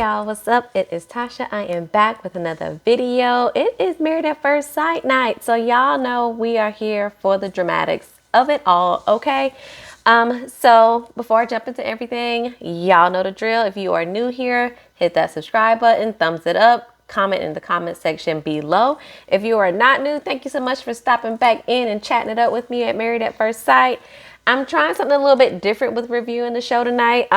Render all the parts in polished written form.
y'all, what's up? It is Tasha. I am back with another video. It is Married at First Sight night, so y'all know we are here for the dramatics of it all, okay? So before I jump into everything, y'all know the drill. If you are new here, hit that subscribe button, thumbs it up, comment in the comment section below. If you are not new, thank you so much for stopping back in and chatting it up with me at Married at First Sight. I'm trying something a little bit different with reviewing the show tonight.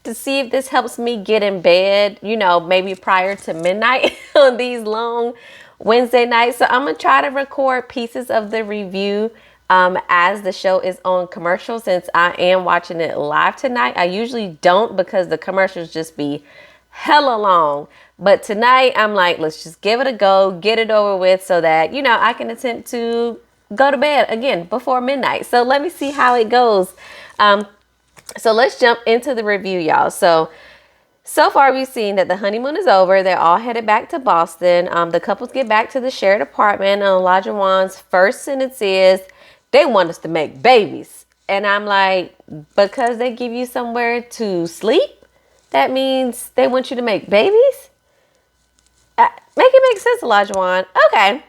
To see if this helps me get in bed, you know, maybe prior to midnight on these long Wednesday nights. So I'm going to try to record pieces of the review as the show is on commercial, since I am watching it live tonight. I usually don't because the commercials just be hella long. But tonight I'm like, let's just give it a go, get it over with so that, you know, I can attempt to go to bed again before midnight. So let me see how it goes. So let's jump into the review, y'all. So far we've seen that the honeymoon is over. They're all headed back to Boston. The couples get back to the shared apartment, and Olajuwon's first sentence is, they want us to make babies. And I'm like, because they give you somewhere to sleep, that means they want you to make babies? Make it make sense, Olajuwon. Okay.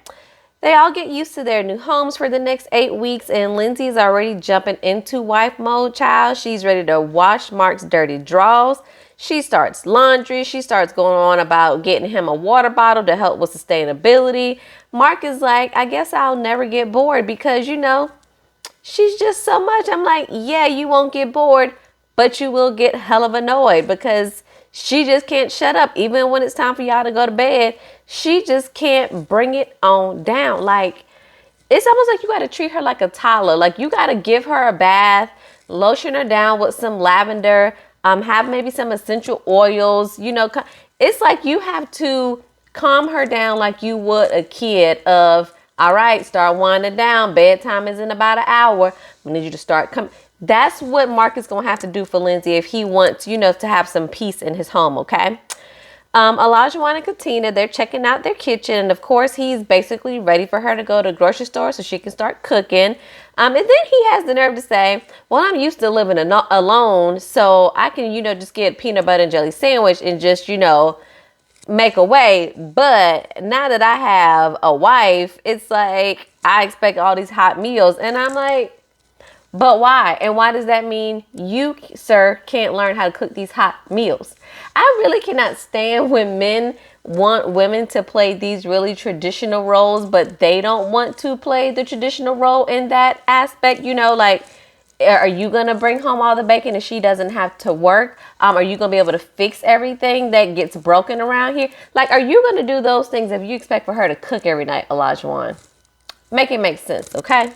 They all get used to their new homes for the next 8 weeks, and Lindsay's already jumping into wife mode, child. She's ready to wash Mark's dirty drawers. She starts laundry. She starts going on about getting him a water bottle to help with sustainability. Mark is like, I guess I'll never get bored because, you know, she's just so much. I'm like, yeah, you won't get bored, but you will get hell of annoyed because she just can't shut up. Even when it's time for y'all to go to bed, she just can't bring it on down. Like, it's almost like you got to treat her like a toddler. Like, you got to give her a bath, lotion her down with some lavender, have maybe some essential oils. You know, it's like you have to calm her down like you would a kid of, all right, start winding down. Bedtime is in about an hour. We need you to start coming. That's what Mark is going to have to do for Lindsay if he wants, you know, to have some peace in his home, okay? Olajuwon and Katina, they're checking out their kitchen. And of course, he's basically ready for her to go to the grocery store so she can start cooking. And then he has the nerve to say, well, I'm used to living alone, so I can, you know, just get peanut butter and jelly sandwich and just, you know, make a way. But now that I have a wife, it's like I expect all these hot meals. And I'm like, but why? And why does that mean you, sir, can't learn how to cook these hot meals? I really cannot stand when men want women to play these really traditional roles, but they don't want to play the traditional role in that aspect. You know, like, are you going to bring home all the bacon and she doesn't have to work? Are you going to be able to fix everything that gets broken around here? Like, are you going to do those things if you expect for her to cook every night, Olajuwon? Make it make sense, okay?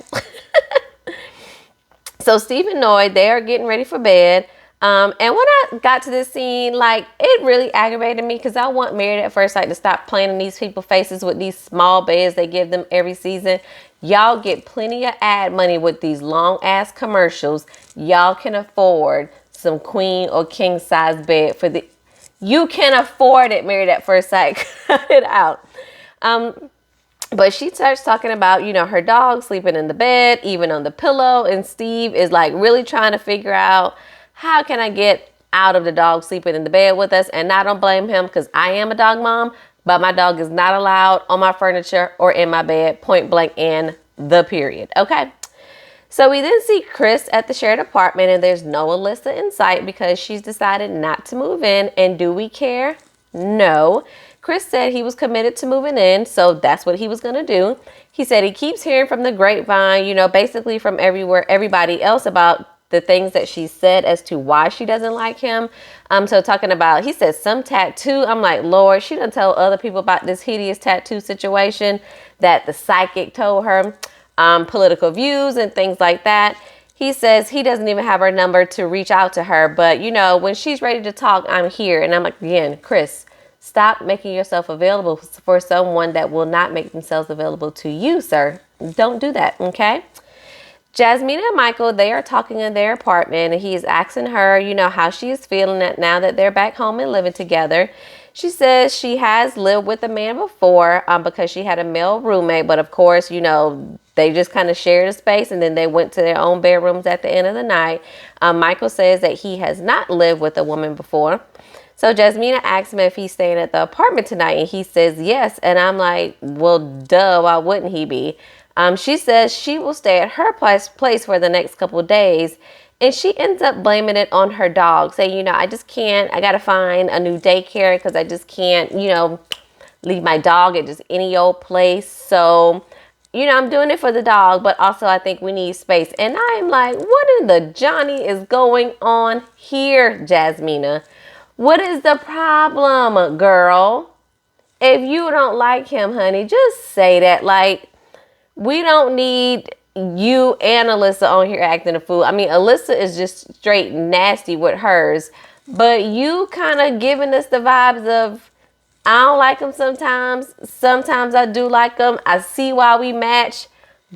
So Steve and Noy, they are getting ready for bed. And when I got to this scene, like, it really aggravated me because I want Married at First Sight to stop playing in these people's faces with these small beds they give them every season. Y'all get plenty of ad money with these long ass commercials. Y'all can afford some queen or king size bed for the, you can afford it, Married at First Sight. Cut it out. But she starts talking about, you know, her dog sleeping in the bed, even on the pillow. And Steve is like really trying to figure out, how can I get out of the dog sleeping in the bed with us? And I don't blame him because I am a dog mom, but my dog is not allowed on my furniture or in my bed, point blank, in the period. Okay. So we then see Chris at the shared apartment, and there's no Alyssa in sight because she's decided not to move in. And do we care? No. Chris said he was committed to moving in, so that's what he was going to do. He said he keeps hearing from the grapevine, you know, basically from everybody else about the things that she said as to why she doesn't like him. So talking about, he said some tattoo. I'm like, Lord, she done tell other people about this hideous tattoo situation that the psychic told her, political views and things like that. He says he doesn't even have her number to reach out to her. But, you know, when she's ready to talk, I'm here. And I'm like, again, Chris, stop making yourself available for someone that will not make themselves available to you, sir. Don't do that, okay? Jasmine and Michael, they are talking in their apartment, and he is asking her, you know, how she is feeling now that they're back home and living together. She says she has lived with a man before because she had a male roommate, but of course, you know, they just kind of shared a space and then they went to their own bedrooms at the end of the night. Michael says that he has not lived with a woman before. So Jasmina asked him if he's staying at the apartment tonight, and he says yes. And I'm like, well, duh, why wouldn't he be? She says she will stay at her place for the next couple of days. And she ends up blaming it on her dog, saying, I just can't, I got to find a new daycare because I just can't, leave my dog at just any old place. So, I'm doing it for the dog, but also I think we need space. And I'm like, what in the Johnny is going on here, Jasmina? What is the problem, girl? If you don't like him, honey, just say that. Like, we don't need you and Alyssa on here acting a fool. I mean, Alyssa is just straight nasty with hers, but you kind of giving us the vibes of, I don't like him sometimes. Sometimes I do like him. I see why we match,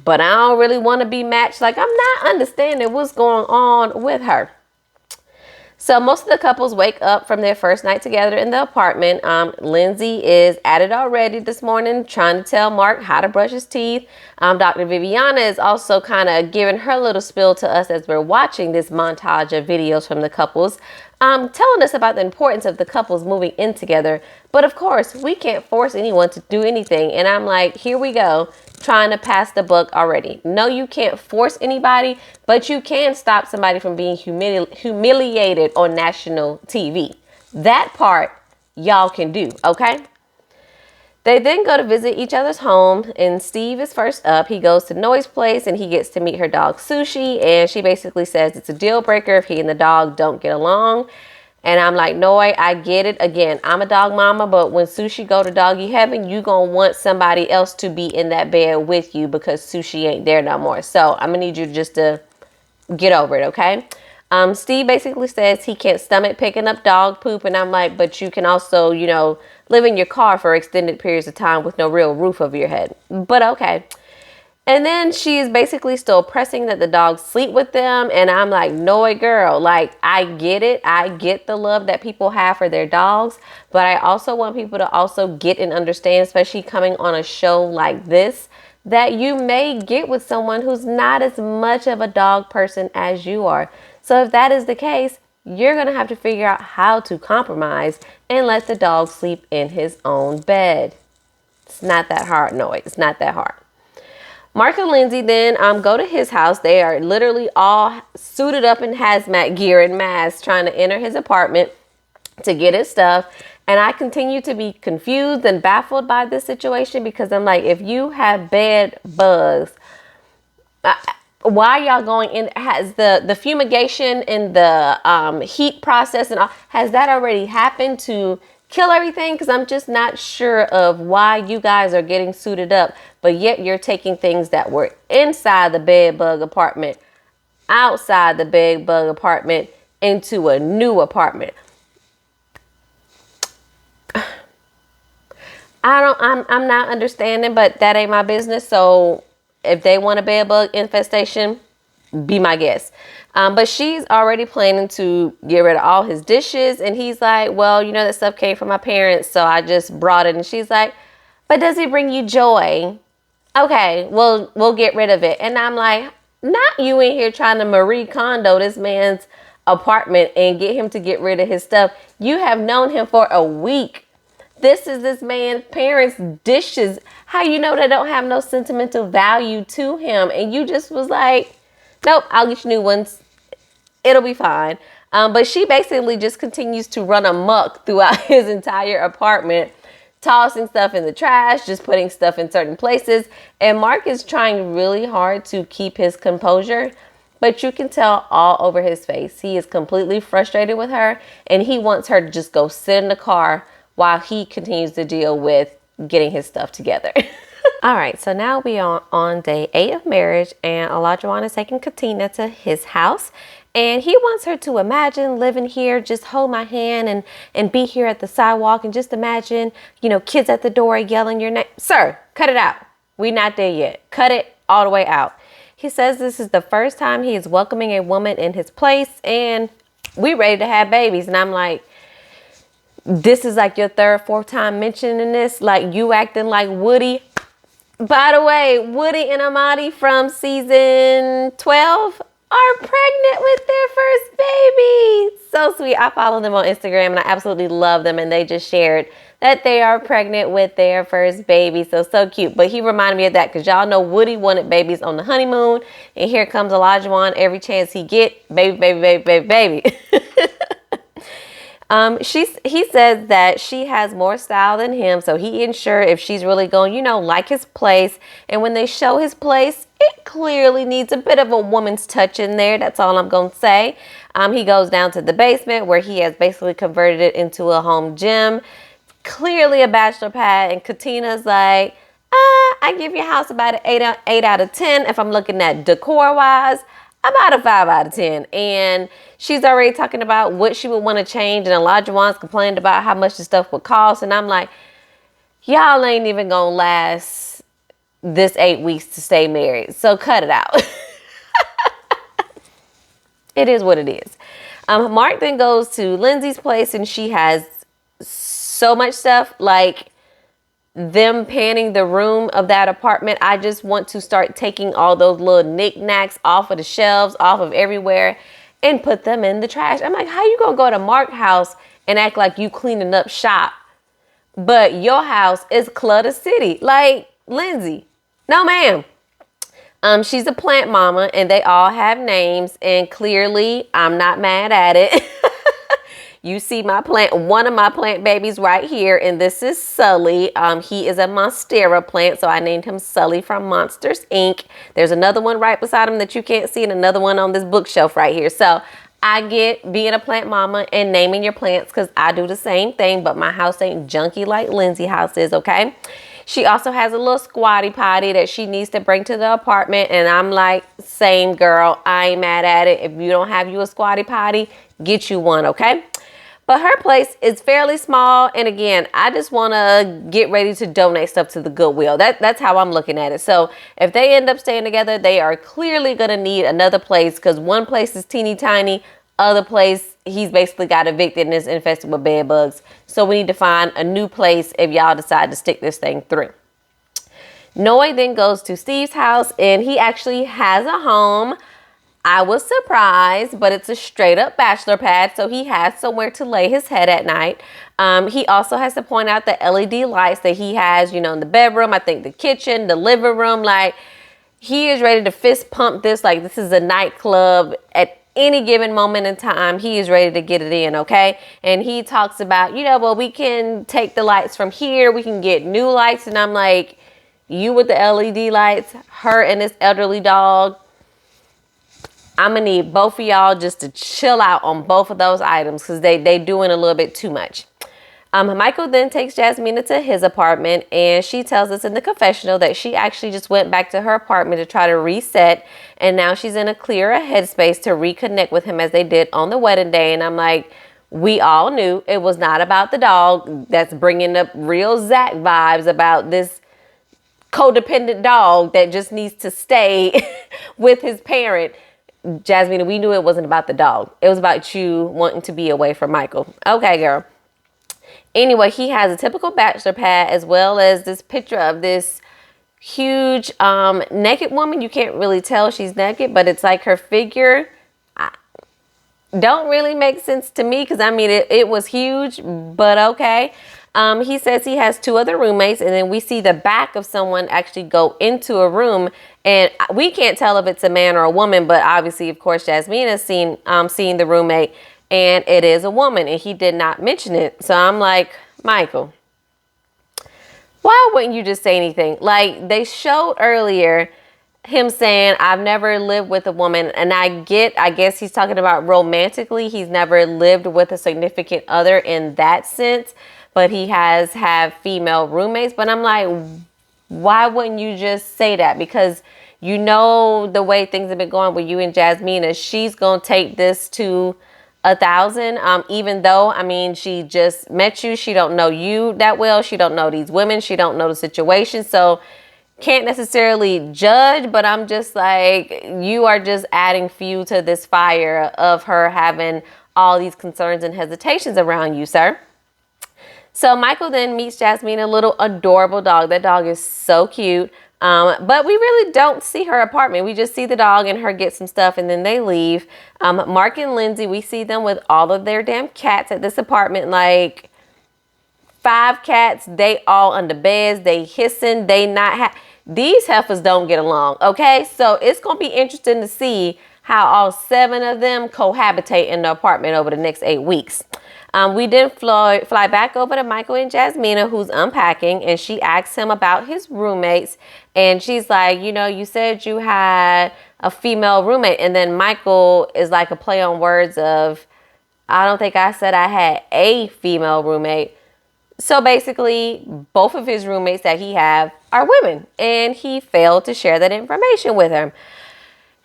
but I don't really want to be matched. Like, I'm not understanding what's going on with her. So most of the couples wake up from their first night together in the apartment. Lindsay is at it already this morning, trying to tell Mark how to brush his teeth. Dr. Viviana is also kind of giving her little spill to us as we're watching this montage of videos from the couples, telling us about the importance of the couples moving in together. But of course, we can't force anyone to do anything. And I'm like, here we go, trying to pass the buck already. No, you can't force anybody, but you can stop somebody from being humiliated on national TV. That part y'all can do, okay? They then go to visit each other's home, and Steve is first up. He goes to Noi's place, and he gets to meet her dog, Sushi, and she basically says it's a deal breaker if he and the dog don't get along. And I'm like, Noi, I get it. Again, I'm a dog mama, but when Sushi go to doggy heaven, you gonna want somebody else to be in that bed with you because Sushi ain't there no more. So I'm gonna need you just to get over it, okay? Steve basically says he can't stomach picking up dog poop, and I'm like, but you can also, live in your car for extended periods of time with no real roof over your head. But okay. And then she is basically still pressing that the dogs sleep with them. And I'm like, no, girl, like, I get it. I get the love that people have for their dogs. But I also want people to also get and understand, especially coming on a show like this, that you may get with someone who's not as much of a dog person as you are. So if that is the case, you're going to have to figure out how to compromise and let the dog sleep in his own bed. It's not that hard, no, it's not that hard. Mark and Lindsay then go to his house. They are literally all suited up in hazmat gear and masks trying to enter his apartment to get his stuff. And I continue to be confused and baffled by this situation because I'm like, if you have bed bugs, why y'all going in? Has the fumigation and the heat process and all, has that already happened to kill everything? Because I'm just not sure of why you guys are getting suited up, but yet you're taking things that were inside the bed bug apartment, outside the bed bug apartment, into a new apartment. I'm not understanding, but that ain't my business. So if they want a bed bug infestation, be my guest. But she's already planning to get rid of all his dishes. And he's like, well, that stuff came from my parents, so I just brought it. And she's like, but does it bring you joy? Okay, well, we'll get rid of it. And I'm like, not you in here trying to Marie Kondo this man's apartment and get him to get rid of his stuff. You have known him for a week. This is this man's parents' dishes. How you know they don't have no sentimental value to him? And you just was like, nope, I'll get you new ones. It'll be fine. But she basically just continues to run amok throughout his entire apartment, tossing stuff in the trash, just putting stuff in certain places. And Mark is trying really hard to keep his composure, but you can tell all over his face. He is completely frustrated with her, and he wants her to just go sit in the car while he continues to deal with getting his stuff together. All right, so now we are on day 8 of marriage, and Olajuwon is taking Katina to his house, and he wants her to imagine living here, just hold my hand and be here at the sidewalk, and just imagine, kids at the door yelling your name. Sir, cut it out. We're not there yet. Cut it all the way out. He says this is the first time he is welcoming a woman in his place, and we ready to have babies. And I'm like, this is like your 3rd, 4th time mentioning this, like you acting like Woody. By the way, Woody and Amadi from season 12, are pregnant with their first baby. So sweet. I follow them on Instagram and I absolutely love them. And they just shared that they are pregnant with their first baby. So cute. But he reminded me of that because y'all know Woody wanted babies on the honeymoon. And here comes Olajuwon every chance he get. Baby, baby, baby, baby, baby. He says that she has more style than him, so he ain't sure if she's really going, like his place. And when they show his place, it clearly needs a bit of a woman's touch in there. That's all I'm going to say. He goes down to the basement where he has basically converted it into a home gym. Clearly a bachelor pad, and Katina's like, I give your house about an 8 out of 10 if I'm looking at decor wise. About a 5 out of 10. And she's already talking about what she would want to change. And Olajuwon's complained about how much the stuff would cost. And I'm like, y'all ain't even going to last this 8 weeks to stay married. So cut it out. It is what it is. Mark then goes to Lindsay's place and she has so much stuff, like them panning the room of that apartment. I just want to start taking all those little knickknacks off of the shelves, off of everywhere, and put them in the trash. I'm like, how you gonna go to Mark's house and act like you cleaning up shop, but your house is clutter city? Like, Lindsay, no ma'am. She's a plant mama and they all have names, and clearly I'm not mad at it. You see one of my plant babies right here, and this is Sully. He is a Monstera plant, so I named him Sully from Monsters, Inc. There's another one right beside him that you can't see, and another one on this bookshelf right here. So I get being a plant mama and naming your plants because I do the same thing, but my house ain't junky like Lindsay's house is, okay? She also has a little squatty potty that she needs to bring to the apartment, and I'm like, same girl, I ain't mad at it. If you don't have you a squatty potty, get you one, okay? But her place is fairly small. And again, I just want to get ready to donate stuff to the Goodwill. That's how I'm looking at it. So if they end up staying together, they are clearly going to need another place, because one place is teeny tiny. Other place, he's basically got evicted and is infested with bed bugs. So we need to find a new place if y'all decide to stick this thing through. Noi then goes to Steve's house and he actually has a home. I was surprised, but it's a straight up bachelor pad, so he has somewhere to lay his head at night. He also has to point out the LED lights that he has, in the bedroom, I think the kitchen, the living room. Like, he is ready to fist pump this like this is a nightclub. At any given moment in time, he is ready to get it in, okay? And he talks about, well, we can take the lights from here, we can get new lights. And I'm like, you with the LED lights, her and this elderly dog, I'm going to need both of y'all just to chill out on both of those items because they doing a little bit too much. Michael then takes Jasmina to his apartment, and she tells us in the confessional that she actually just went back to her apartment to try to reset, and now she's in a clearer headspace to reconnect with him as they did on the wedding day. And I'm like, we all knew it was not about the dog. That's bringing up real Zach vibes about this codependent dog that just needs to stay with his parent. Jasmine, we knew it wasn't about the dog. It was about you wanting to be away from Michael. Okay, girl. Anyway, he has a typical bachelor pad as well as this picture of this huge naked woman. You can't really tell she's naked, but it's like her figure don't really make sense to me because, I mean, it was huge, but okay. He says he has 2 other roommates, and then we see the back of someone actually go into a room, and we can't tell if it's a man or a woman, but obviously, of course, Jasmine has seen the roommate, and it is a woman, and he did not mention it. So I'm like, Michael, why wouldn't you just say anything? Like, they showed earlier him saying, I've never lived with a woman, and I guess he's talking about romantically. He's never lived with a significant other in that sense, but he has had female roommates. But I'm like, why wouldn't you just say that? Because the way things have been going with you and Jasmina, she's going to take this to 1,000. Even though, I mean, she just met you. She don't know you that well. She don't know these women. She don't know the situation. So can't necessarily judge, but I'm just like, you are just adding fuel to this fire of her having all these concerns and hesitations around you, sir. So Michael then meets Jasmine, a little adorable dog. That dog is so cute. But we really don't see her apartment. We just see the dog and her get some stuff and then they leave. Mark and Lindsay, we see them with all of their damn cats at this apartment. Like 5 cats, they all under beds, they hissing, they not these heifers don't get along, okay? So it's going to be interesting to see how all 7 of them cohabitate in the apartment over the next 8 weeks. We then fly back over to Michael and Jasmina, who's unpacking, and she asks him about his roommates. And she's like, you know, you said you had a female roommate. And then Michael is like a play on words of, I don't think I said I had a female roommate. So basically, both of his roommates that he have are women, and he failed to share that information with him.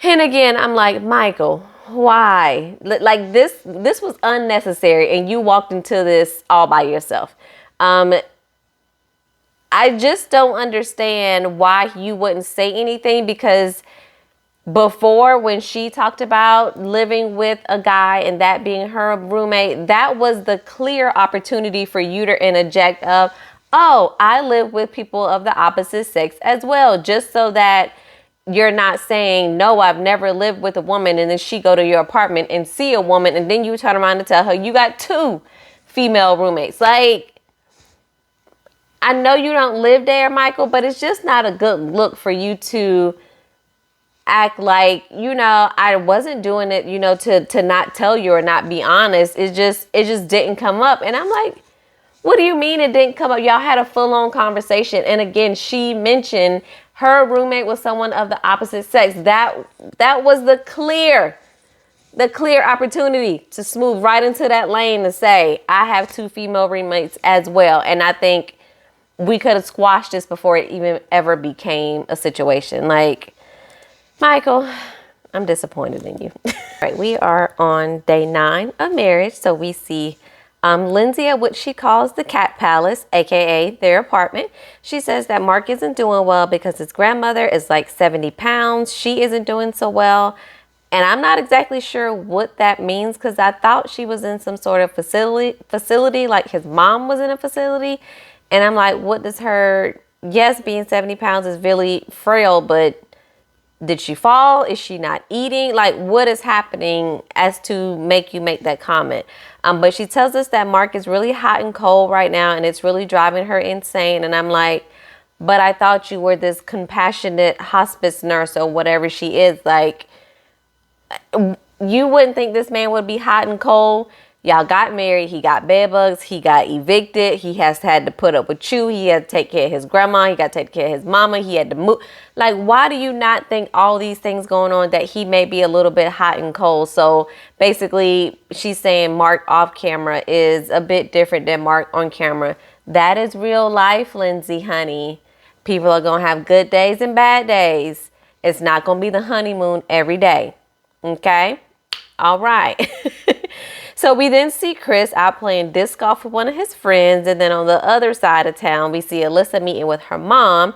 And again, I'm like, Michael, why? Like this was unnecessary, and you walked into this all by yourself. I just don't understand why you wouldn't say anything, because before, when she talked about living with a guy and that being her roommate, that was the clear opportunity for you to interject of, oh, I live with people of the opposite sex as well, just so that you're not saying, no, I've never lived with a woman, and then she go to your apartment and see a woman, and then you turn around and tell her you got 2 female roommates. Like, I know you don't live there, Michael, but it's just not a good look for you to act like, you know, I wasn't doing it, you know, to not tell you or not be honest. It just didn't come up. And I'm like, what do you mean it didn't come up? Y'all had a full-on conversation. And again, she mentioned her roommate was someone of the opposite sex. That was the clear opportunity to smooth right into that lane to say, I have 2 female roommates as well. And I think we could have squashed this before it even ever became a situation. Like, Michael, I'm disappointed in you. Right, we are on day 9 of marriage. So we see Lindsay at what she calls the Cat Palace, aka their apartment. She says that Mark isn't doing well because his grandmother is like 70 pounds. She isn't doing so well. And I'm not exactly sure what that means, because I thought she was in some sort of facility, like his mom was in a facility. And I'm like, what does her, yes, being 70 pounds is really frail, but did she fall? Is she not eating? Like, what is happening as to make you make that comment? But she tells us that Mark is really hot and cold right now, and it's really driving her insane. And I'm like, but I thought you were this compassionate hospice nurse or whatever she is. Like, you wouldn't think this man would be hot and cold. Y'all got married. He got bed bugs. He got evicted. He has had to put up with you. He had to take care of his grandma. He got to take care of his mama. He had to move. Like, why do you not think all these things going on that he may be a little bit hot and cold? So basically, she's saying Mark off camera is a bit different than Mark on camera. That is real life, Lindsay, honey. People are going to have good days and bad days. It's not going to be the honeymoon every day. Okay? All right. So we then see Chris out playing disc golf with one of his friends. And then on the other side of town, we see Alyssa meeting with her mom.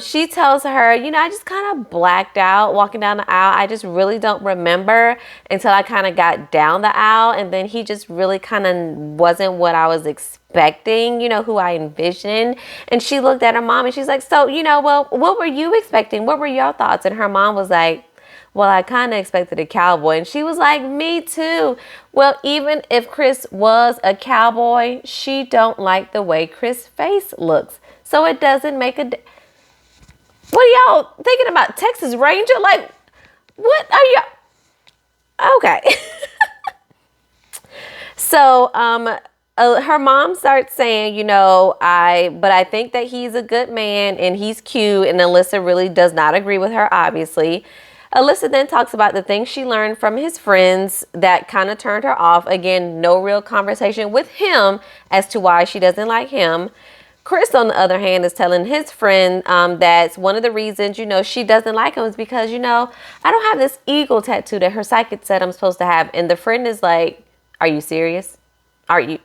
She tells her, you know, I just kind of blacked out walking down the aisle. I just really don't remember until I kind of got down the aisle. And then he just really kind of wasn't what I was expecting, you know, who I envisioned. And she looked at her mom and she's like, so, you know, well, what were you expecting? What were your thoughts? And her mom was like, well, I kind of expected a cowboy. And she was like, me too. Well, even if Chris was a cowboy, she don't like the way Chris' face looks. So it doesn't make a... What are y'all thinking about? Texas Ranger? Like, what are y'all... Okay. So, her mom starts saying, you know, but I think that he's a good man and he's cute. And Alyssa really does not agree with her, obviously. Alyssa then talks about the things she learned from his friends that kind of turned her off. Again, no real conversation with him as to why she doesn't like him. Chris, on the other hand, is telling his friend that's one of the reasons, you know, she doesn't like him is because, you know, I don't have this eagle tattoo that her psychic said I'm supposed to have. And the friend is like, are you serious? Are you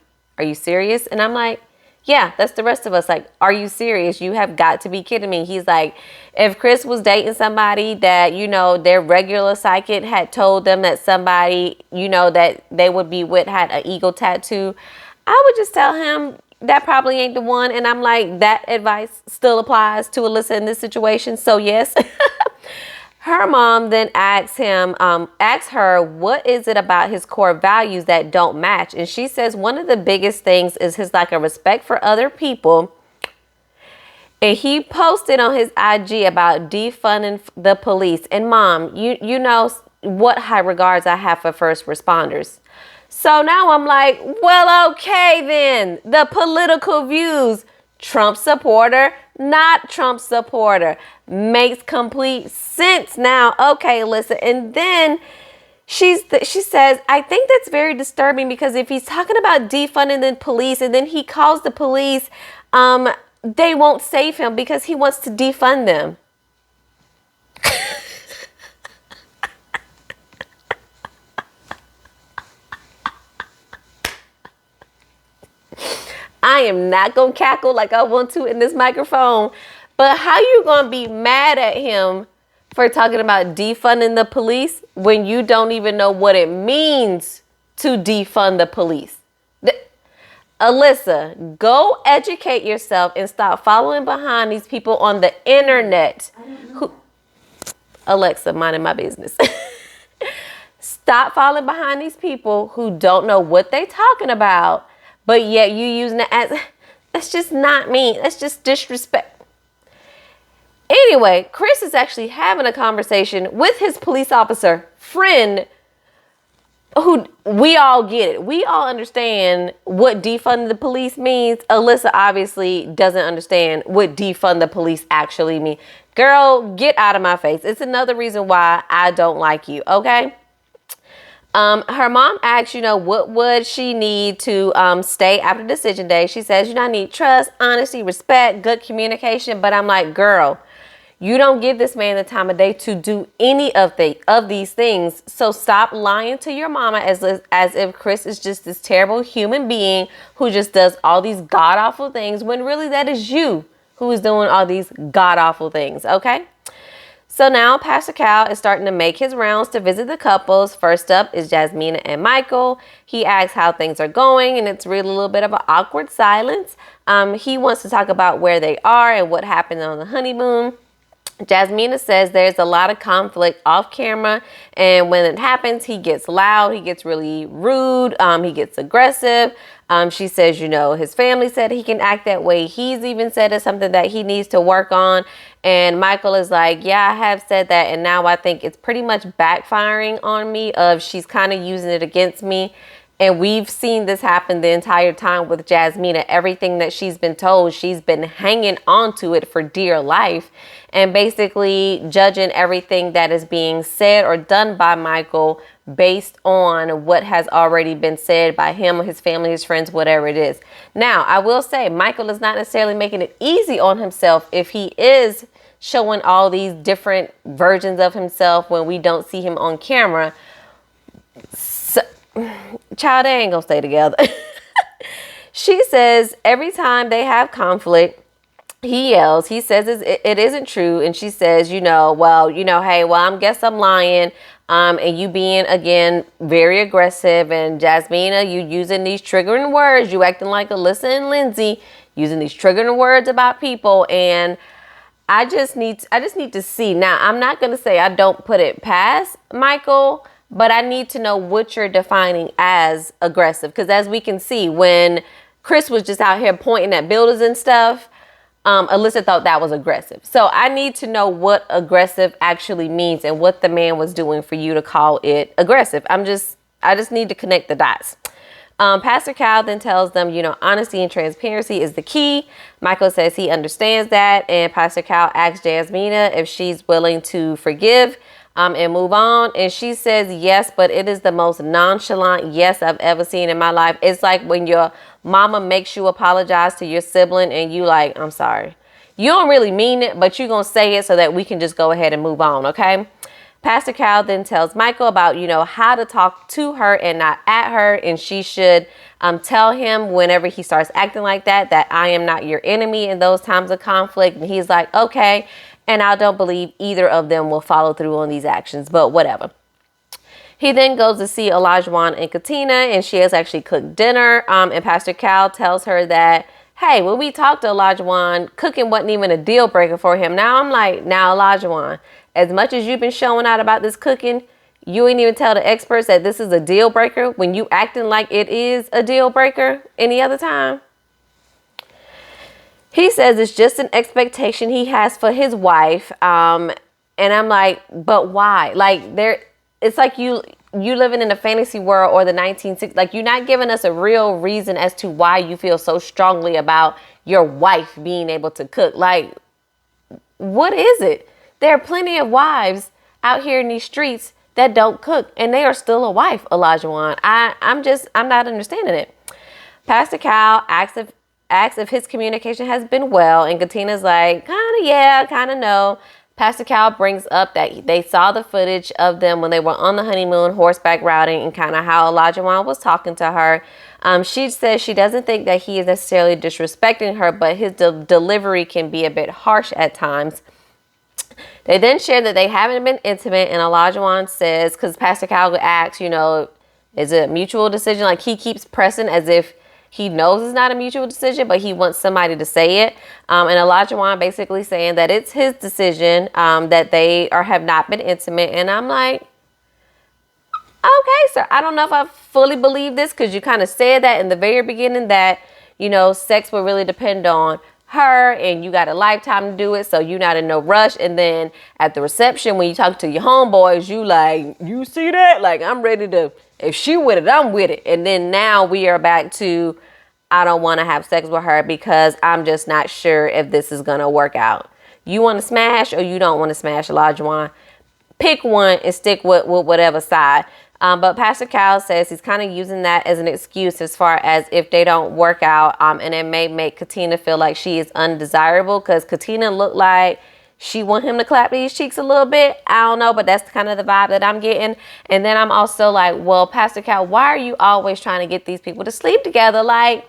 serious? And I'm like, yeah, that's the rest of us. Like, are you serious? You have got to be kidding me. He's like, if Chris was dating somebody that, you know, their regular psychic had told them that somebody, you know, that they would be with had an eagle tattoo, I would just tell him, that probably ain't the one. And I'm like, that advice still applies to Alyssa in this situation. So yes. Her mom then asks her, what is it about his core values that don't match? And she says one of the biggest things is his lack of respect for other people. And he posted on his IG about defunding the police. And mom, you know what high regards I have for first responders. So now I'm like, well, okay then. The political views, Trump supporter, not Trump supporter. Makes complete sense now. Okay, listen. And then she says, I think that's very disturbing because if he's talking about defunding the police and then he calls the police, they won't save him because he wants to defund them. I am not going to cackle like I want to in this microphone, but how you going to be mad at him for talking about defunding the police when you don't even know what it means to defund the police? Alyssa, go educate yourself and stop following behind these people on the internet. Alexa, minding my business. Stop following behind these people who don't know what they talking about, but yet you using it as, that's just not me. That's just disrespect. Anyway, Chris is actually having a conversation with his police officer friend who, we all get it. We all understand what defund the police means. Alyssa obviously doesn't understand what defund the police actually means. Girl, get out of my face. It's another reason why I don't like you, okay? Her mom asks, what would she need to stay after decision day? She says, I need trust, honesty, respect, good communication. But I'm like, girl, you don't give this man the time of day to do any of these things. So stop lying to your mama as if Chris is just this terrible human being who just does all these god-awful things when really that is you who is doing all these god-awful things, okay? So now Pastor Cal is starting to make his rounds to visit the couples. First up is Jasmina and Michael. He asks how things are going, and it's really a little bit of an awkward silence. He wants to talk about where they are and what happened on the honeymoon. Jasmina says there's a lot of conflict off camera, and when it happens, he gets loud, he gets really rude, he gets aggressive. She says, his family said he can act that way. He's even said it's something that he needs to work on. And Michael is like, yeah, I have said that. And now I think it's pretty much backfiring on me she's kind of using it against me. And we've seen this happen the entire time with Jasmina. Everything that she's been told, she's been hanging on to it for dear life and basically judging everything that is being said or done by Michael based on what has already been said by him, his family, his friends, whatever it is. Now, I will say Michael is not necessarily making it easy on himself if he is showing all these different versions of himself when we don't see him on camera. Child, they ain't gonna stay together. She says every time they have conflict, he yells. He says it isn't true. And she says, hey, I guess I'm lying. And you being, again, very aggressive. And Jasmina, you using these triggering words. You acting like Alyssa and Lindsay, using these triggering words about people. And I just need to see. Now, I'm not going to say I don't put it past Michael, but I need to know what you're defining as aggressive. Because as we can see, when Chris was just out here pointing at buildings and stuff, Alyssa thought that was aggressive. So I need to know what aggressive actually means and what the man was doing for you to call it aggressive. I just need to connect the dots. Pastor Cal then tells them, honesty and transparency is the key. Michael says he understands that. And Pastor Cal asks Jasmina if she's willing to forgive and move on. And she says yes, but it is the most nonchalant yes I've ever seen in my life. It's like when your mama makes you apologize to your sibling and you like, I'm sorry. You don't really mean it, but you're going to say it so that we can just go ahead and move on, okay? Pastor Cal then tells Michael about, how to talk to her and not at her. And she should tell him whenever he starts acting like that I am not your enemy in those times of conflict. And he's like, okay. And I don't believe either of them will follow through on these actions, but whatever. He then goes to see Olajuwon and Katina, and she has actually cooked dinner. And Pastor Cal tells her that, hey, when we talked to Olajuwon, cooking wasn't even a deal breaker for him. Now I'm like, now Olajuwon, as much as you've been showing out about this cooking, you ain't even tell the experts that this is a deal breaker when you acting like it is a deal breaker any other time. He says it's just an expectation he has for his wife. And I'm like, but why? Like, it's like you living in a fantasy world or the 1960s. Like, you're not giving us a real reason as to why you feel so strongly about your wife being able to cook. Like, what is it? There are plenty of wives out here in these streets that don't cook, and they are still a wife, Olajuwon. I'm not understanding it. Pastor Cal asks if his communication has been well, and Katina's like, kind of yeah, kind of no. Pastor Cal brings up that they saw the footage of them when they were on the honeymoon, horseback riding, and kind of how Olajuwon was talking to her. She says she doesn't think that he is necessarily disrespecting her, but his delivery can be a bit harsh at times. They then share that they haven't been intimate, and Olajuwon says, because Pastor Cal asks, is it a mutual decision? Like, he keeps pressing as if he knows it's not a mutual decision, but he wants somebody to say it. And Olajuwon basically saying that it's his decision, that they have not been intimate. And I'm like, okay, sir, I don't know if I fully believe this, because you kind of said that in the very beginning that, sex would really depend on her and you got a lifetime to do it, so you're not in no rush. And then at the reception, when you talk to your homeboys, you like, you see that? Like, I'm ready to, if she with it, I'm with it. And then now we are back to, I don't want to have sex with her because I'm just not sure if this is going to work out. You want to smash or you don't want to smash, Olajuwon? Pick one and stick with whatever side. But Pastor Cal says he's kind of using that as an excuse as far as if they don't work out. And it may make Katina feel like she is undesirable, because Katina looked like she want him to clap these cheeks a little bit. I don't know, but that's kind of the vibe that I'm getting. And then I'm also like, well, Pastor Cal, why are you always trying to get these people to sleep together? Like,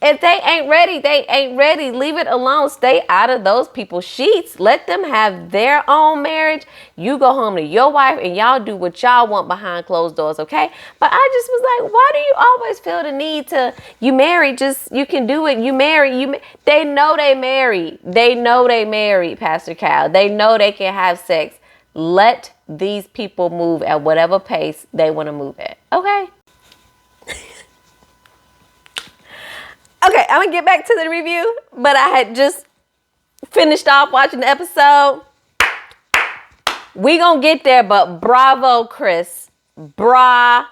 if they ain't ready, they ain't ready. Leave it alone. Stay out of those people's sheets. Let them have their own marriage. You go home to your wife and y'all do what y'all want behind closed doors, okay? But I just was like, why do you always feel the need to, you married, just, you can do it. You married, they know they married. They know they married, Pastor Cal. They know they can have sex. Let these people move at whatever pace they want to move at, okay? Okay, I'm gonna get back to the review, but I had just finished off watching the episode. We gonna get there, but bravo, Chris. Bravo,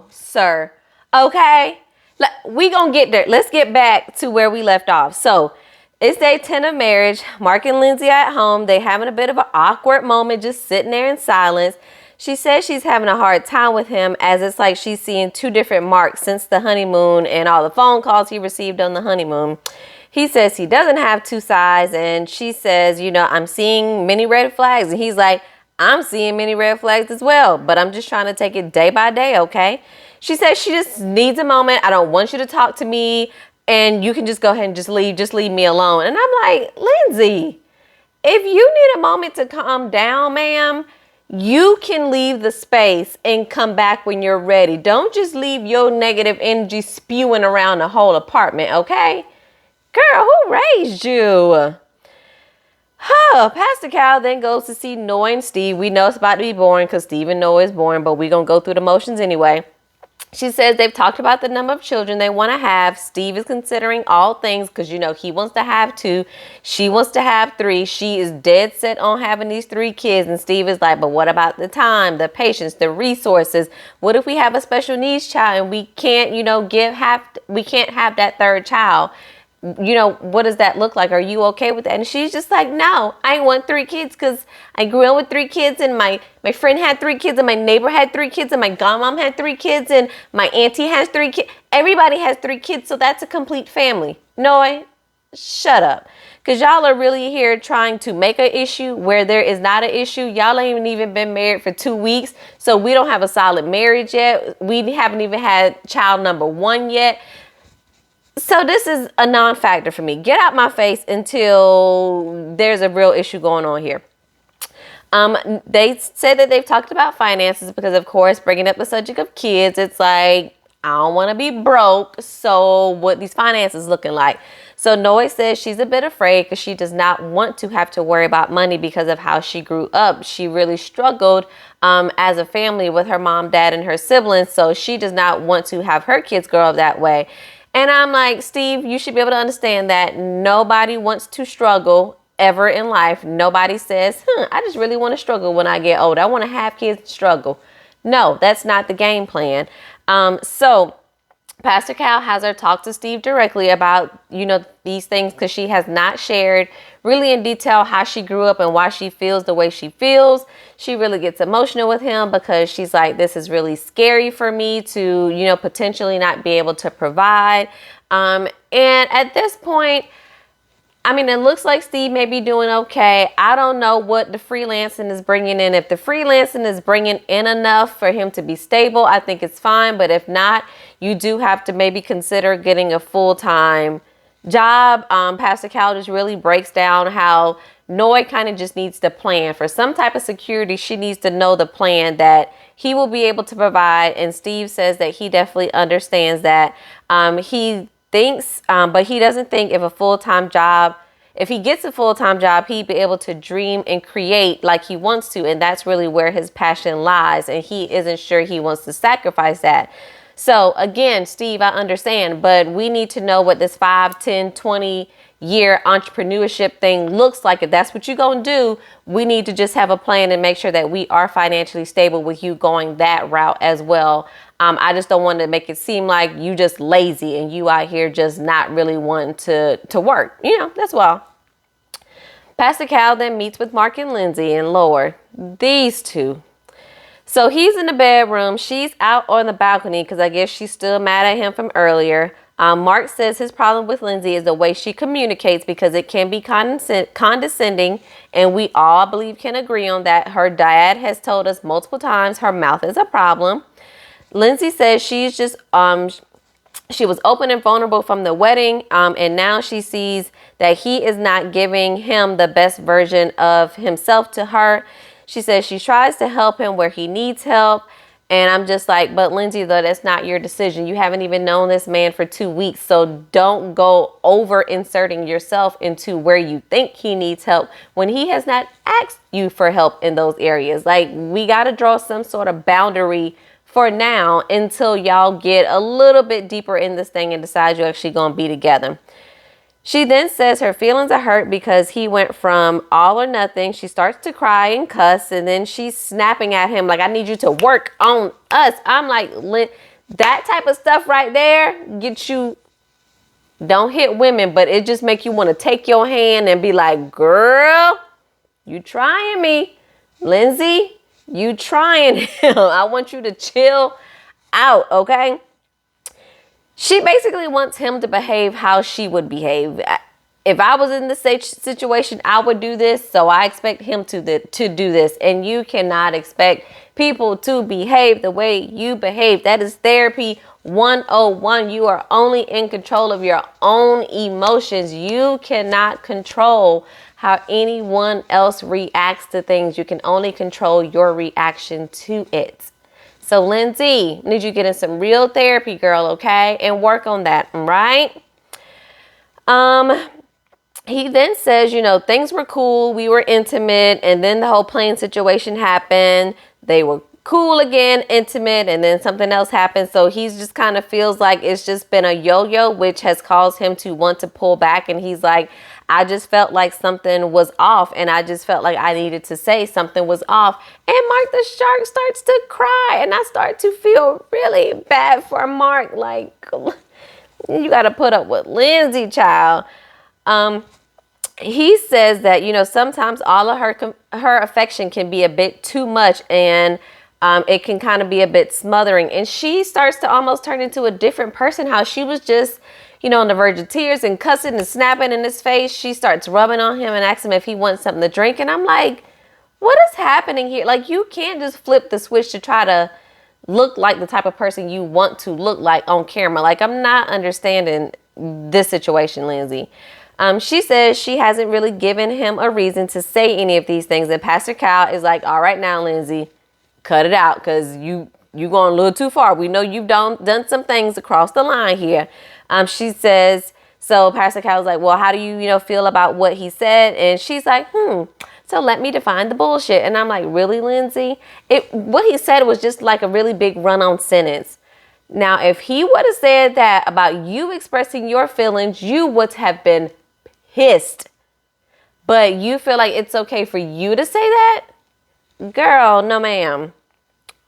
sir. Okay, we gonna get there. Let's get back to where we left off. So it's day 10 of marriage. Mark and Lindsay are at home. They having a bit of an awkward moment, just sitting there in silence. She says she's having a hard time with him, as it's like she's seeing two different Marks since the honeymoon and all the phone calls he received on the honeymoon. He says he doesn't have two sides, and she says, I'm seeing many red flags. And he's like, I'm seeing many red flags as well, but I'm just trying to take it day by day, okay? She says she just needs a moment. I don't want you to talk to me, and you can just go ahead and just leave me alone. And I'm like, Lindsay, if you need a moment to calm down, ma'am, you can leave the space and come back when you're ready. Don't just leave your negative energy spewing around the whole apartment, okay? Girl, who raised you? Pastor Cal then goes to see Noah and Steve. We know it's about to be boring because Steve and Noah is boring, but we're going to go through the motions anyway. She says they've talked about the number of children they want to have. Steve is considering all things because, he wants to have 2. She wants to have 3. She is dead set on having these 3 kids. And Steve is like, but what about the time, the patience, the resources? What if we have a special needs child and we can't, we can't have that 3rd child? What does that look like? Are you okay with that? And she's just like, no, I want 3 kids because I grew up with 3 kids, and my friend had 3 kids, and my neighbor had 3 kids, and my godmom had 3 kids, and my auntie has 3 kids. Everybody has 3 kids, so that's a complete family. No, shut up. Because y'all are really here trying to make an issue where there is not an issue. Y'all ain't even been married for 2 weeks, so we don't have a solid marriage yet. We haven't even had child number 1 yet. So this is a non-factor for me. Get out my face until there's a real issue going on here. They say that they've talked about finances because, of course, bringing up the subject of kids, it's like, I don't want to be broke. So what these finances looking like? So Noi says she's a bit afraid because she does not want to have to worry about money because of how she grew up. She really struggled as a family with her mom, dad, and her siblings. So she does not want to have her kids grow up that way. And I'm like, Steve, you should be able to understand that nobody wants to struggle ever in life. Nobody says, I just really want to struggle when I get old. I want to have kids and struggle. No, that's not the game plan. So Pastor Cal has her talk to Steve directly about, these things, because she has not shared really in detail how she grew up and why she feels the way she feels. She really gets emotional with him because she's like, this is really scary for me to, potentially not be able to provide. And at this point, I mean, it looks like Steve may be doing okay. I don't know what the freelancing is bringing in. If the freelancing is bringing in enough for him to be stable, I think it's fine. But if not, you do have to maybe consider getting a full-time job. Pastor Cal just really breaks down how Noi kind of just needs to plan for some type of security. She needs to know the plan that he will be able to provide. And Steve says that he definitely understands that. He thinks, but he doesn't think if he gets a full-time job, he'd be able to dream and create like he wants to. And that's really where his passion lies. And he isn't sure he wants to sacrifice that. So again, Steve, I understand, but we need to know what this 5, 10, 20 year entrepreneurship thing looks like. If that's what you're going to do, we need to just have a plan and make sure that we are financially stable with you going that route as well. I just don't want to make it seem like you just lazy and you out here just not really wanting to work. That's well. Pastor Cal then meets with Mark and Lindsay, and Lord, these two. So he's in the bedroom. She's out on the balcony because I guess she's still mad at him from earlier. Mark says his problem with Lindsay is the way she communicates because it can be condescending. And we all believe can agree on that. Her dad has told us multiple times her mouth is a problem. Lindsay says she's just, she was open and vulnerable from the wedding. And now she sees that he is not giving him the best version of himself to her. She says she tries to help him where he needs help. And I'm just like, but Lindsay, though, that's not your decision. You haven't even known this man for 2 weeks. So don't go over inserting yourself into where you think he needs help when he has not asked you for help in those areas. Like, we got to draw some sort of boundary for now until y'all get a little bit deeper in this thing and decide you're actually going to be together. She then says her feelings are hurt because he went from all or nothing. She starts to cry and cuss, and then she's snapping at him like, I need you to work on us. I'm like, that type of stuff right there gets you, don't hit women, but it just make you want to take your hand and be like, girl, you trying me. Lindsay, you trying him. I want you to chill out, okay? She basically wants him to behave how she would behave. If I was in the situation, I would do this. So I expect him to do this. And you cannot expect people to behave the way you behave. That is therapy 101. You are only in control of your own emotions. You cannot control how anyone else reacts to things. You can only control your reaction to it. So Lindsay, need you get in some real therapy, girl, okay? And work on that, right? He then says, things were cool. We were intimate. And then the whole plane situation happened. They were cool again, intimate. And then something else happened. So he just kind of feels like it's just been a yo-yo, which has caused him to want to pull back. And he's like, I just felt like something was off, and I just felt like I needed to say something was off. And Mark the Shark starts to cry, and I start to feel really bad for Mark. Like, you got to put up with Lindsay, child. He says that, sometimes all of her affection can be a bit too much, and it can kind of be a bit smothering. And she starts to almost turn into a different person. How she was just, on the verge of tears and cussing and snapping in his face. She starts rubbing on him and asking him if he wants something to drink. And I'm like, what is happening here? Like, you can't just flip the switch to try to look like the type of person you want to look like on camera. Like, I'm not understanding this situation, Lindsay. She says she hasn't really given him a reason to say any of these things. And Pastor Cal is like, all right now, Lindsay, cut it out, because you going a little too far. We know you've done some things across the line here. She says, so Pastor Cal is like, well, how do you feel about what he said? And she's like, so let me define the bullshit. And I'm like, really, Lindsay? What he said was just like a really big run-on sentence. Now, if he would have said that about you expressing your feelings, you would have been pissed. But you feel like it's okay for you to say that? Girl, no ma'am.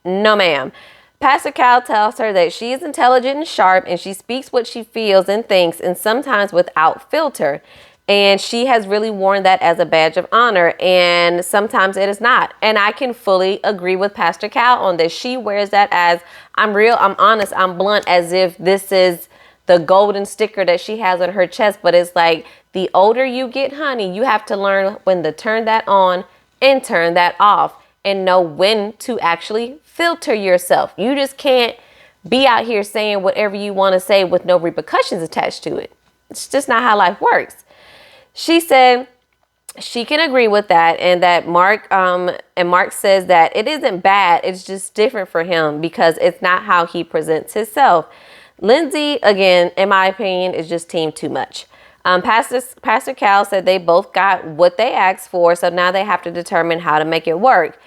No ma'am. Pastor Cal tells her that she is intelligent and sharp, and she speaks what she feels and thinks, and sometimes without filter. And she has really worn that as a badge of honor, and sometimes it is not. And I can fully agree with Pastor Cal on this. She wears that as, I'm real, I'm honest, I'm blunt, as if this is the golden sticker that she has on her chest. But it's like, the older you get, honey, you have to learn when to turn that on and turn that off, and know when to actually filter yourself. You just can't be out here saying whatever you want to say with no repercussions attached to it. It's just not how life works. She said she can agree with that, and that Mark says that it isn't bad. It's just different for him because it's not how he presents himself. Lindsay, again, in my opinion, is just team too much. Pastor Cal said they both got what they asked for, so now they have to determine how to make it work.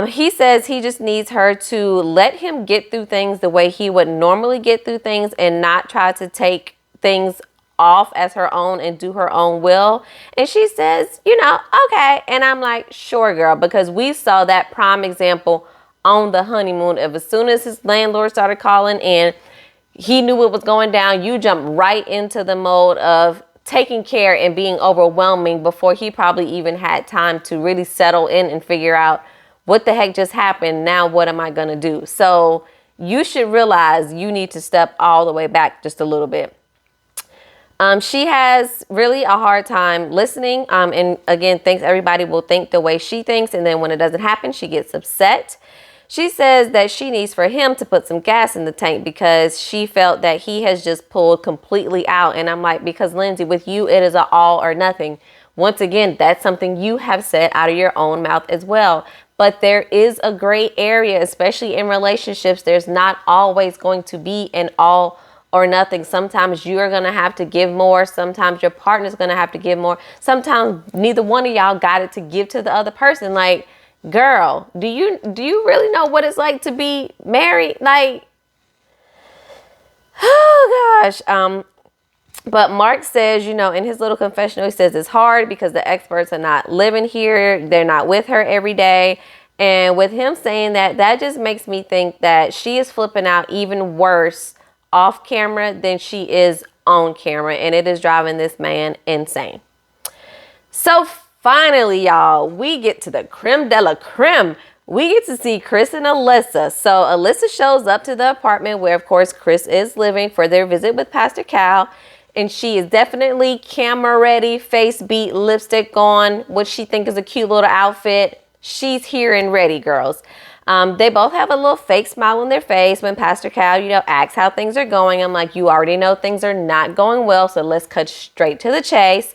He says he just needs her to let him get through things the way he would normally get through things, and not try to take things off as her own and do her own will. And she says, okay. And I'm like, sure, girl, because we saw that prime example on the honeymoon of, as soon as his landlord started calling in, he knew what was going down. You jumped right into the mode of taking care and being overwhelming before he probably even had time to really settle in and figure out what the heck just happened. Now, what am I going to do? So you should realize you need to step all the way back just a little bit. She has really a hard time listening, and again, thinks everybody will think the way she thinks, and then when it doesn't happen, she gets upset. She says that she needs for him to put some gas in the tank because she felt that he has just pulled completely out. And I'm like, because Lindsay, with you, it is an all or nothing. Once again, that's something you have said out of your own mouth as well. But there is a gray area, especially in relationships. There's not always going to be an all or nothing. Sometimes you are going to have to give more. Sometimes your partner's going to have to give more. Sometimes neither one of y'all got it to give to the other person. Like, girl, do you really know what it's like to be married? Like, oh gosh. But Mark says, in his little confessional, he says it's hard because the experts are not living here. They're not with her every day. And with him saying that, that just makes me think that she is flipping out even worse off camera than she is on camera, and it is driving this man insane. So finally, y'all, we get to the creme de la creme. We get to see Chris and Alyssa. So Alyssa shows up to the apartment where, of course, Chris is living for their visit with Pastor Cal, and she is definitely camera ready, face beat, lipstick on, what she thinks is a cute little outfit. She's here and ready, girls. They both have a little fake smile on their face when Pastor Cal, asks how things are going. I'm like, you already know things are not going well, so let's cut straight to the chase.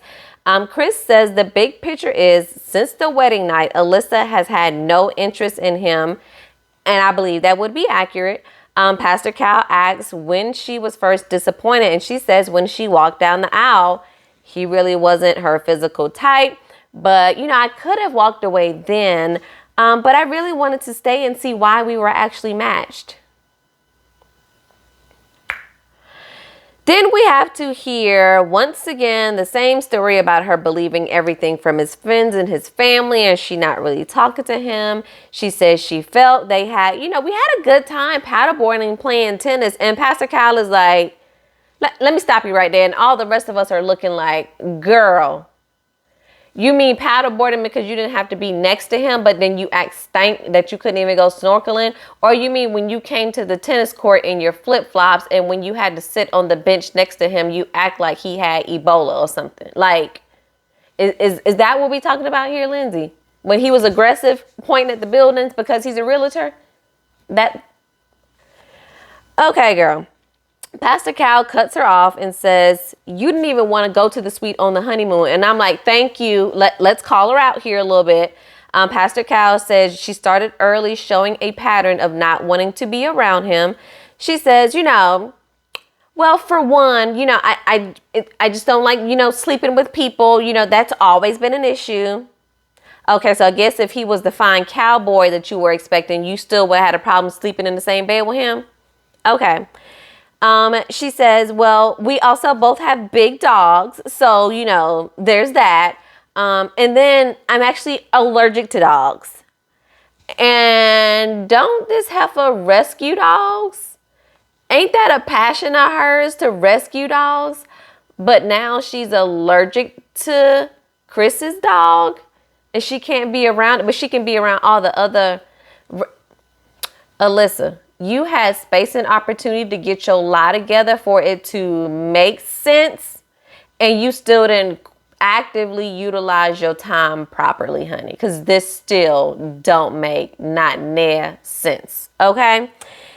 Chris says the big picture is, since the wedding night, Alyssa has had no interest in him, and I believe that would be accurate. Pastor Cal asks when she was first disappointed, and she says when she walked down the aisle, he really wasn't her physical type. But, I could have walked away then. But I really wanted to stay and see why we were actually matched. Then we have to hear once again the same story about her believing everything from his friends and his family, and she not really talking to him. She says she felt they had, we had a good time paddleboarding, playing tennis, and Pastor Kyle is like, let me stop you right there. And all the rest of us are looking like, girl, you mean paddleboarding because you didn't have to be next to him, but then you act stank that you couldn't even go snorkeling? Or you mean when you came to the tennis court in your flip-flops and when you had to sit on the bench next to him, you act like he had Ebola or something? Like, is that what we talking about here, Lindsay? When he was aggressive, pointing at the buildings because he's a realtor? Okay, girl. Pastor Cal cuts her off and says, you didn't even want to go to the suite on the honeymoon. And I'm like, thank you. Let's call her out here a little bit. Pastor Cal says she started early, showing a pattern of not wanting to be around him. She says, well, for one, I just don't like, sleeping with people. That's always been an issue. Okay, so I guess if he was the fine cowboy that you were expecting, you still would have had a problem sleeping in the same bed with him. Okay. She says, well, we also both have big dogs. So, there's that. And then I'm actually allergic to dogs. And don't this heifer rescue dogs? Ain't that a passion of hers to rescue dogs? But now she's allergic to Chris's dog. And she can't be around it, but she can be around all the other. Alyssa, you had space and opportunity to get your lie together for it to make sense, and you still didn't actively utilize your time properly, honey, because this still don't make not near sense. Okay.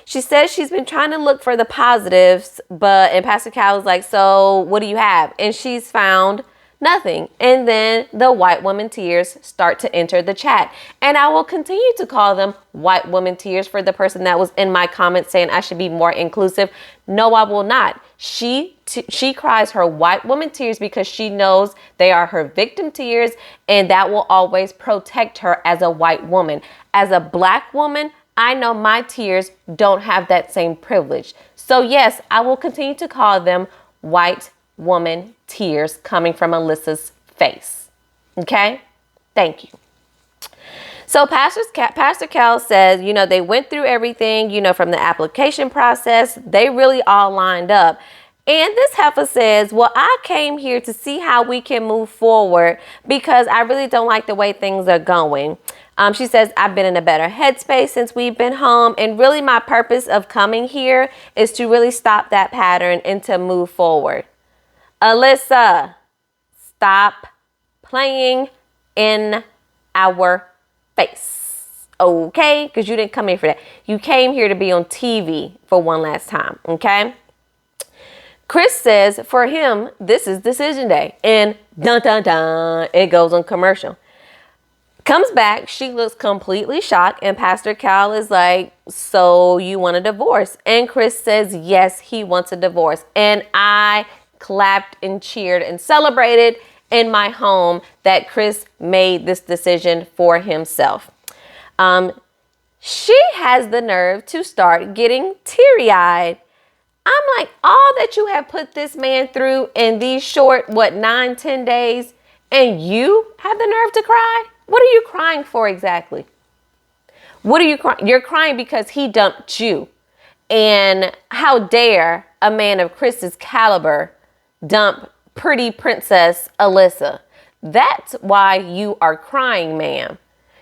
She says she's been trying to look for the positives, and Pastor Cal is like, so what do you have? And she's found nothing. And then the white woman tears start to enter the chat. And I will continue to call them white woman tears for the person that was in my comments saying I should be more inclusive. No, I will not. She cries her white woman tears because she knows they are her victim tears, and that will always protect her as a white woman. As a black woman, I know my tears don't have that same privilege. So yes, I will continue to call them white woman tears coming from Alyssa's face. Okay? Thank you. So Pastor Cal says, they went through everything, from the application process. They really all lined up. And this heifer says, well, I came here to see how we can move forward because I really don't like the way things are going. She says, I've been in a better headspace since we've been home. And really my purpose of coming here is to really stop that pattern and to move forward. Alyssa, stop playing in our face. Okay? Because you didn't come here for that. You came here to be on TV for one last time. Okay? Chris says for him, this is decision day. And dun dun dun, it goes on commercial. Comes back, she looks completely shocked, and Pastor Cal is like, so you want a divorce? And Chris says, yes, he wants a divorce. And I clapped and cheered and celebrated in my home that Chris made this decision for himself. She has the nerve to start getting teary-eyed. I'm like, all that you have put this man through in these short, 9-10 days, and you have the nerve to cry? What are you crying for exactly? What are you crying? You're crying because he dumped you. And how dare a man of Chris's caliber dump pretty princess Alyssa? That's why you are crying, ma'am.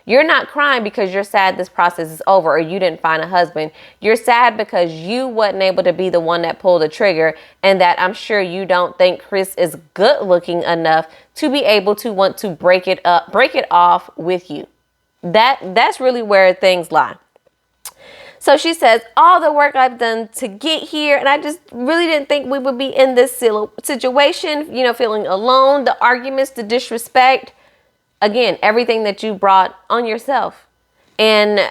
You're not crying because you're sad this process is over or you didn't find a husband. You're sad because you wasn't able to be the one that pulled the trigger, and that I'm sure you don't think Chris is good looking enough to be able to want to break it off with you. That's really where things lie. So she says, all the work I've done to get here, and I just really didn't think we would be in this situation, feeling alone, the arguments, the disrespect. Again, everything that you brought on yourself. And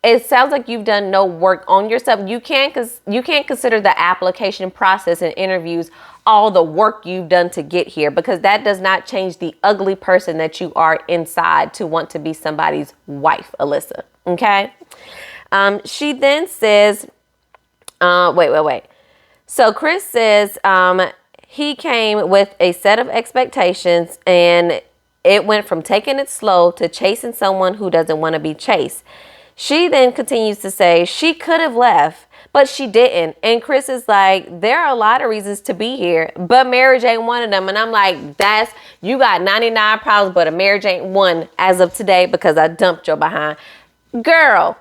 it sounds like you've done no work on yourself. You can't consider the application process and interviews all the work you've done to get here, because that does not change the ugly person that you are inside to want to be somebody's wife, Alyssa. Okay? She then says, wait. So Chris says he came with a set of expectations, and it went from taking it slow to chasing someone who doesn't want to be chased. She then continues to say she could have left, but she didn't. And Chris is like, there are a lot of reasons to be here, but marriage ain't one of them. And I'm like, you got 99 problems, but a marriage ain't one as of today because I dumped your behind. Girl,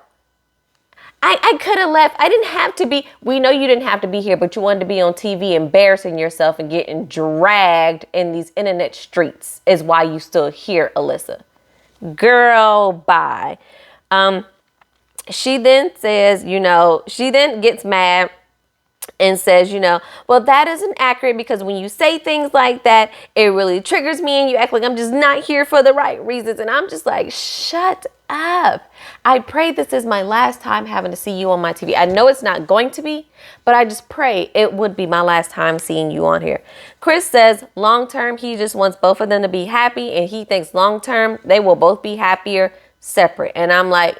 I could have left. I didn't have to be. We know you didn't have to be here, but you wanted to be on TV embarrassing yourself and getting dragged in these internet streets is why you still here, Alyssa. Girl, bye. She then says, she then gets mad and says, well, that isn't accurate because when you say things like that, it really triggers me and you act like I'm just not here for the right reasons. And I'm just like, shut up. I pray this is my last time having to see you on my TV. I know it's not going to be, but I just pray it would be my last time seeing you on here. Chris says long term, he just wants both of them to be happy, and he thinks long term, they will both be happier separate. And I'm like,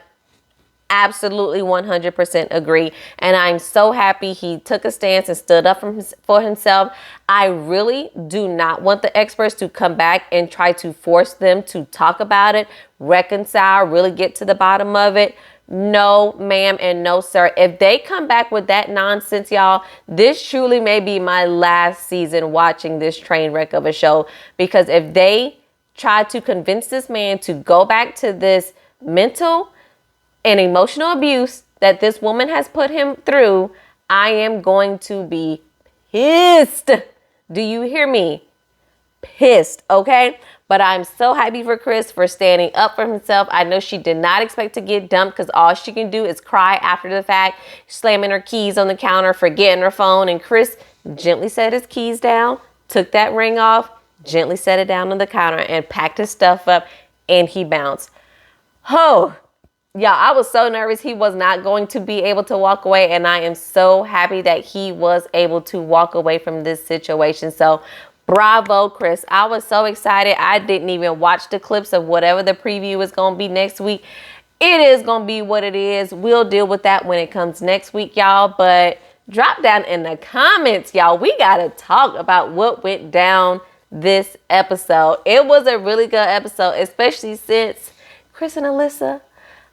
absolutely 100% agree. And I'm so happy he took a stance and stood up for himself. I really do not want the experts to come back and try to force them to talk about it, reconcile, really get to the bottom of it. No, ma'am, and no, sir. If they come back with that nonsense, y'all, this truly may be my last season watching this train wreck of a show. Because if they try to convince this man to go back to this mental and emotional abuse that this woman has put him through, I am going to be pissed. Do you hear me? Pissed, okay? But I'm so happy for Chris for standing up for himself. I know she did not expect to get dumped because all she can do is cry after the fact, slamming her keys on the counter, forgetting her phone. And Chris gently set his keys down, took that ring off, gently set it down on the counter, and packed his stuff up, and he bounced. Oh, yeah, I was so nervous he was not going to be able to walk away, and I am so happy that he was able to walk away from this situation. So bravo, Chris. I was so excited. I didn't even watch the clips of whatever the preview is going to be next week. It is going to be what it is. We'll deal with that when it comes next week, y'all. But drop down in the comments, y'all. We got to talk about what went down this episode. It was a really good episode, especially since Chris and Alyssa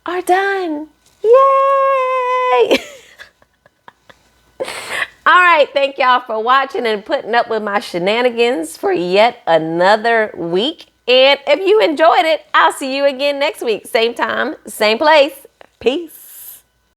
are done. Yay! All right, thank y'all for watching and putting up with my shenanigans for yet another week. And if you enjoyed it, I'll see you again next week. Same time, same place. Peace.